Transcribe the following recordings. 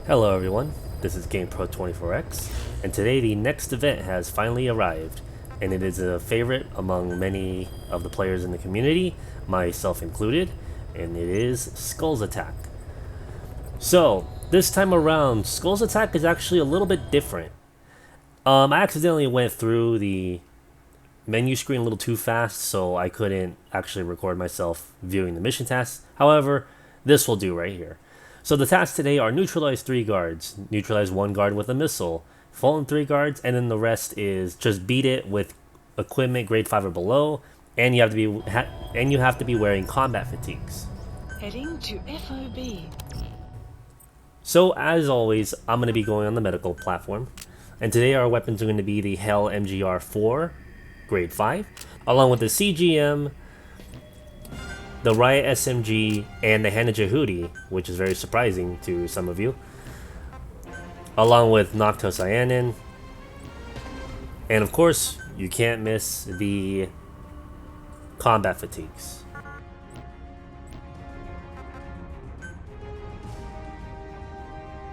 Hello everyone, this is GamePro24X, and today the next event has finally arrived, and it is a favorite among many of the players in the community, myself included, and it is Skulls Attack. So, this time around, Skulls Attack is actually a little bit different. I accidentally went through the menu screen a little too fast, so I couldn't actually record myself viewing the mission tasks. However, this will do right here. So the tasks today are neutralize 3 guards, neutralize 1 guard with a missile, fallen 3 guards, and then the rest is just beat it with equipment grade 5 or below, and you have to be wearing combat fatigues. Heading to FOB. So as always, I'm going to be going on the medical platform, and today our weapons are going to be the Hell MGR4 grade 5, along with the CGM, the Riot SMG, and the Hannah Jehudi, which is very surprising to some of you, along with Noctocyanin, and of course, you can't miss the combat fatigues.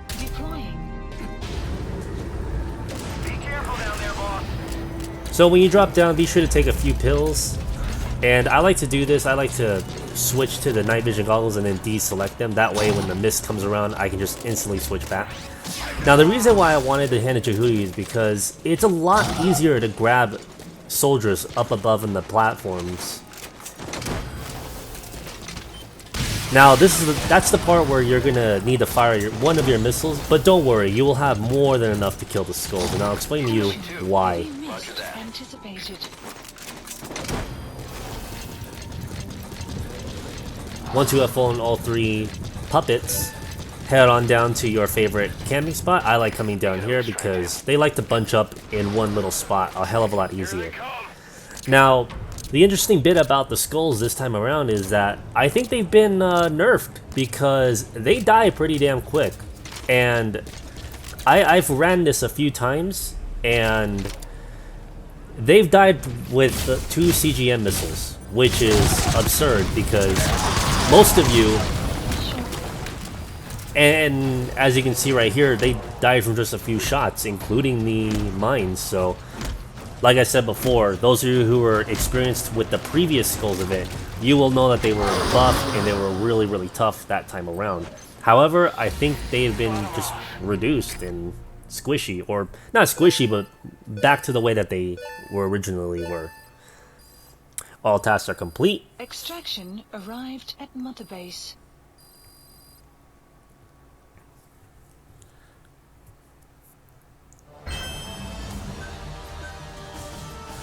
Deploying. Be careful down there, boss. So when you drop down, be sure to take a few pills. And I like to do this, I like to switch to the night vision goggles and then deselect them. That way when the mist comes around, I can just instantly switch back. Now the reason why I wanted the Hannah Jehudi is because it's a lot easier to grab soldiers up above in the platforms. Now that's the part where you're gonna need to fire one of your missiles, but don't worry, you will have more than enough to kill the skulls, and I'll explain to you why. Anticipated. Once you have fallen all 3 puppets, head on down to your favorite camping spot. I like coming down here because they like to bunch up in one little spot a hell of a lot easier. Now, the interesting bit about the skulls this time around is that I think they've been nerfed because they die pretty damn quick. And I've ran this a few times, and they've died with 2 CGM missiles, which is absurd because most of you, and as you can see right here, they died from just a few shots, including the mines. So, like I said before, those of you who were experienced with the previous Skulls event, you will know that they were buffed and they were really, really tough that time around. However, I think they've been just reduced and squishy, or not squishy, but back to the way that they originally were. All tasks are complete. Extraction arrived at Mother Base.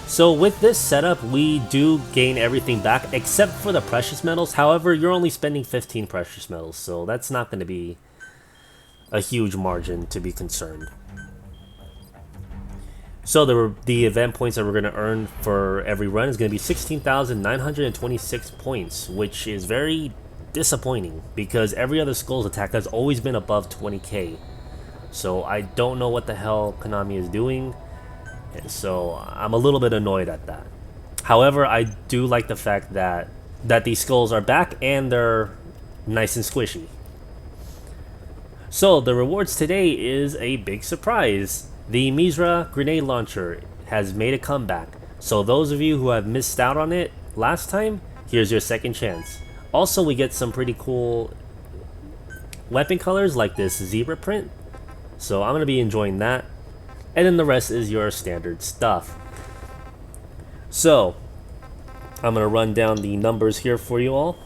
So with this setup, we do gain everything back except for the precious metals. However, you're only spending 15 precious metals, so that's not going to be a huge margin to be concerned. So the event points that we're going to earn for every run is going to be 16,926 points, which is very disappointing because every other Skulls attack has always been above 20k. So I don't know what the hell Konami is doing, and so I'm a little bit annoyed at that. However, I do like the fact that these skulls are back and they're nice and squishy. So the rewards today is a big surprise. The Mirazh grenade launcher has made a comeback, so those of you who have missed out on it last time, here's your second chance. Also, we get some pretty cool weapon colors like this zebra print, so I'm going to be enjoying that, and then the rest is your standard stuff. So, I'm going to run down the numbers here for you all.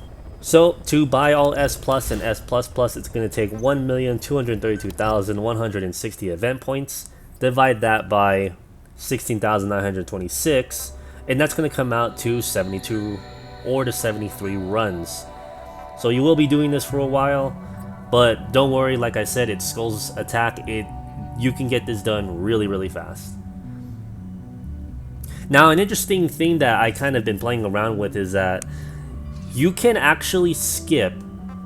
So, to buy all S Plus and S Plus Plus, it's going to take 1,232,160 event points. Divide that by 16,926, and that's going to come out to 72 or to 73 runs. So you will be doing this for a while, but don't worry, like I said, it's Skulls Attack. You can get this done really, really fast. Now, an interesting thing that I kind of been playing around with is that you can actually skip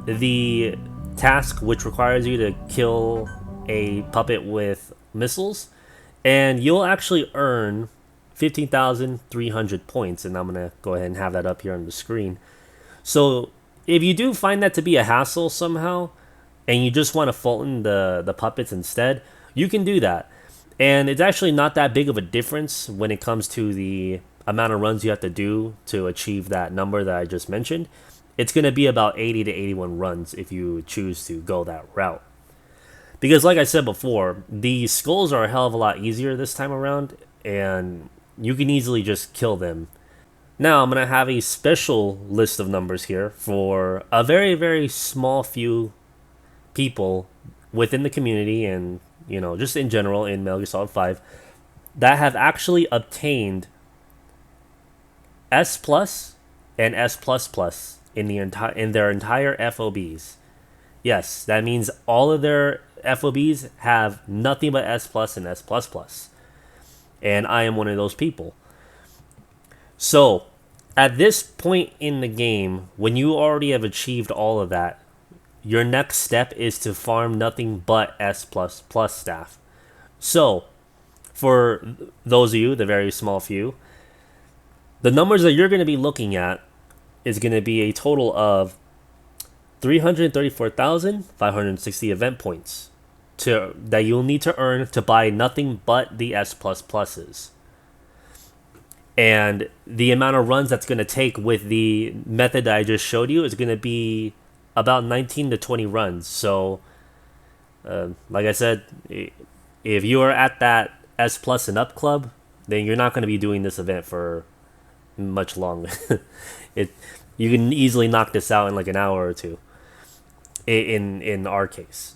the task which requires you to kill a puppet with missiles, and you'll actually earn 15,300 points, and I'm gonna go ahead and have that up here on the screen. So if you do find that to be a hassle somehow, and you just want to Fulton the puppets instead, you can do that. And it's actually not that big of a difference when it comes to the amount of runs you have to do to achieve that number that I just mentioned. It's going to be about 80 to 81 runs if you choose to go that route. Because, like I said before, the skulls are a hell of a lot easier this time around, and you can easily just kill them. Now, I'm going to have a special list of numbers here for a very, very small few people within the community and, just in general in Metal Gear Solid 5 that have actually obtained S plus and S plus plus in their entire FOBs. Yes, that means all of their FOBs have nothing but S plus and S plus plus. And I am one of those people. So, at this point in the game, when you already have achieved all of that, your next step is to farm nothing but S plus plus staff. So, for those of you, the very small few, the numbers that you're going to be looking at is going to be a total of 334,560 event points that you'll need to earn to buy nothing but the S plus pluses. And the amount of runs that's going to take with the method that I just showed you is going to be about 19 to 20 runs. So, like I said, if you are at that S plus and up club, then you're not going to be doing this event for much longer. You can easily knock this out in like an hour or two. In our case.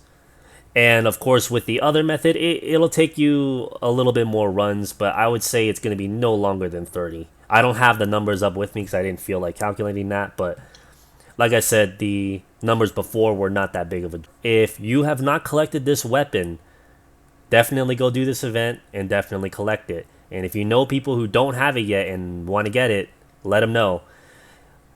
And of course, with the other method, it'll take you a little bit more runs, but I would say it's going to be no longer than 30. I don't have the numbers up with me because I didn't feel like calculating that, but like I said, the numbers before were not that big of a... If you have not collected this weapon, definitely go do this event and definitely collect it. And if you know people who don't have it yet and want to get it, let them know.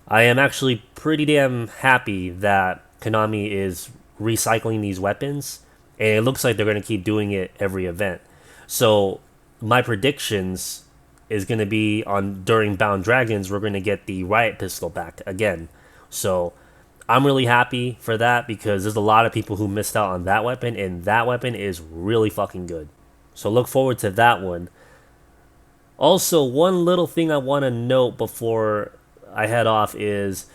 I am actually pretty damn happy that Konami is recycling these weapons, and it looks like they're going to keep doing it every event. So my predictions is going to be during Bound Dragons, we're going to get the Riot Pistol back again. So I'm really happy for that because there's a lot of people who missed out on that weapon, and that weapon is really fucking good. So look forward to that one. Also, one little thing I want to note before I head off is,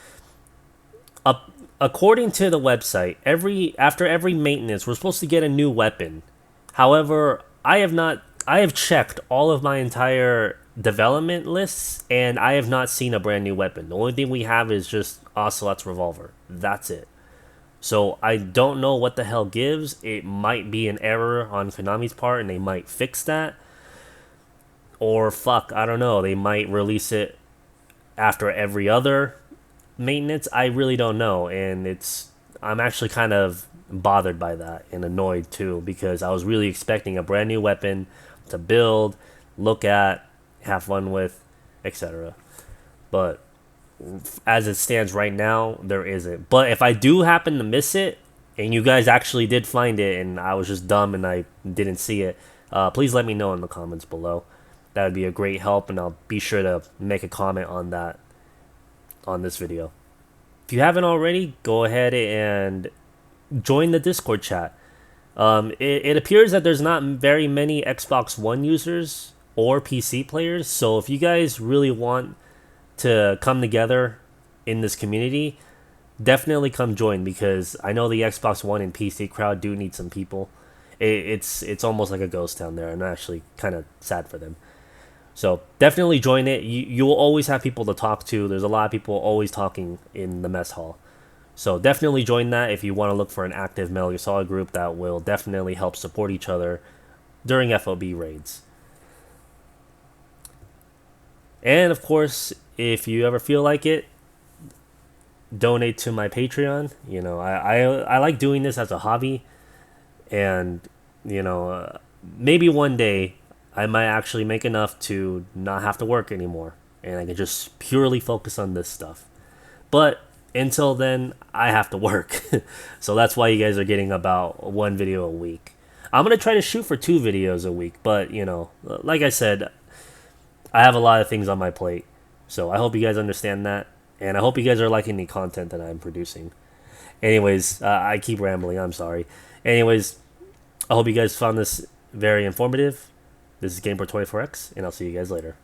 according to the website, after every maintenance, we're supposed to get a new weapon. However, I have checked all of my entire development lists, and I have not seen a brand new weapon. The only thing we have is just Ocelot's revolver. That's it. So I don't know what the hell gives. It might be an error on Konami's part, and they might fix that. Or fuck, I don't know. They might release it after every other maintenance. I really don't know, and I'm actually kind of bothered by that and annoyed too, because I was really expecting a brand new weapon to build, look at, have fun with, etc. But as it stands right now, there isn't. But if I do happen to miss it and you guys actually did find it and I was just dumb and I didn't see it, please let me know in the comments below. That would be a great help, and I'll be sure to make a comment on that on this video. If you haven't already, go ahead and join the Discord chat. It appears that there's not very many Xbox One users or PC players, so if you guys really want to come together in this community, definitely come join, because I know the Xbox One and PC crowd do need some people. It's almost like a ghost town there, and I'm actually kind of sad for them. So definitely join it. You will always have people to talk to. There's a lot of people always talking in the mess hall. So definitely join that if you want to look for an active Metal Gear Solid group that will definitely help support each other during FOB raids. And of course, if you ever feel like it, donate to my Patreon. I like doing this as a hobby, and maybe one day I might actually make enough to not have to work anymore, and I can just purely focus on this stuff. But until then, I have to work. So that's why you guys are getting about one video a week. I'm going to try to shoot for 2 videos a week, but, like I said, I have a lot of things on my plate. So I hope you guys understand that, and I hope you guys are liking the content that I'm producing. Anyways, I keep rambling. I'm sorry. Anyways, I hope you guys found this very informative. This is GamePro 24X, and I'll see you guys later.